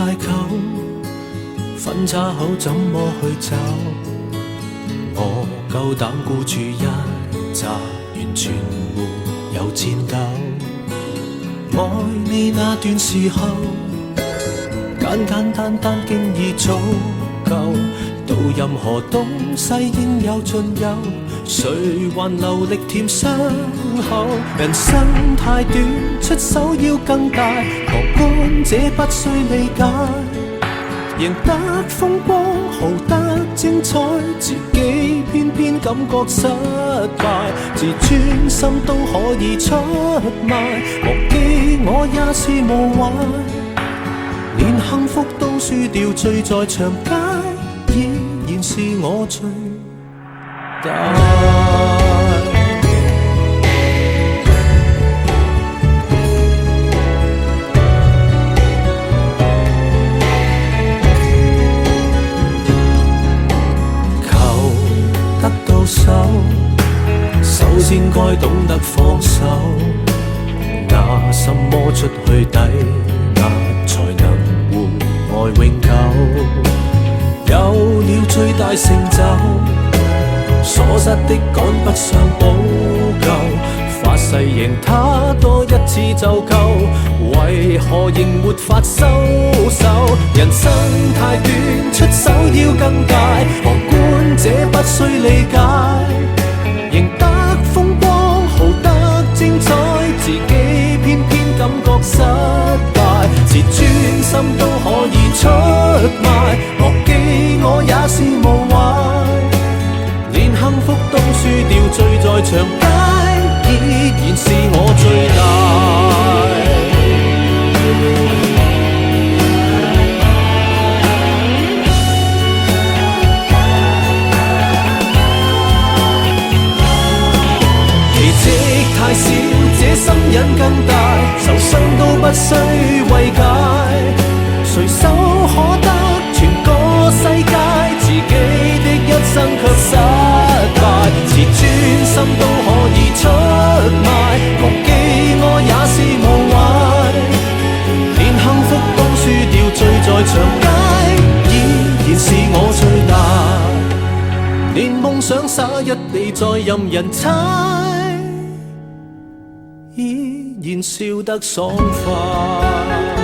太久，分岔口怎麼去找？我夠膽孤注一擲，完全沒有戰鬥。愛你那段時候，簡簡單單經已足夠，到任何東西應有盡有，誰還留力舔傷口？人生太短，出手要更大，旁觀者不需理解，贏得風光，豪得精彩，自己偏偏感覺失敗，自尊心都可以出賣，忘記我也是無謂，連幸福都輸掉，醉在長街，依然是我最大。首先該懂得放手，拿什麼出去抵押才能換愛永久？有了最大成就，所失的趕不上補救，發誓贏他多一次就夠，為何仍沒法收手？人生太短，出手要更大，旁觀者不需理解，贏得風光，豪得精彩，自己偏偏感覺失敗，自尊心都可以出賣，忘記我也是無謂，連幸福都輸掉，醉在長街，依然是我最大。太少，這心癮更大，受傷都不需慰解，隨手可得全個世界，自己的一生卻失敗，自尊心都可以出賣，忘記我也是無謂，連幸福都輸掉，醉在長街，依然是我最大，連夢想灑一地再任人踩，依然笑得爽快。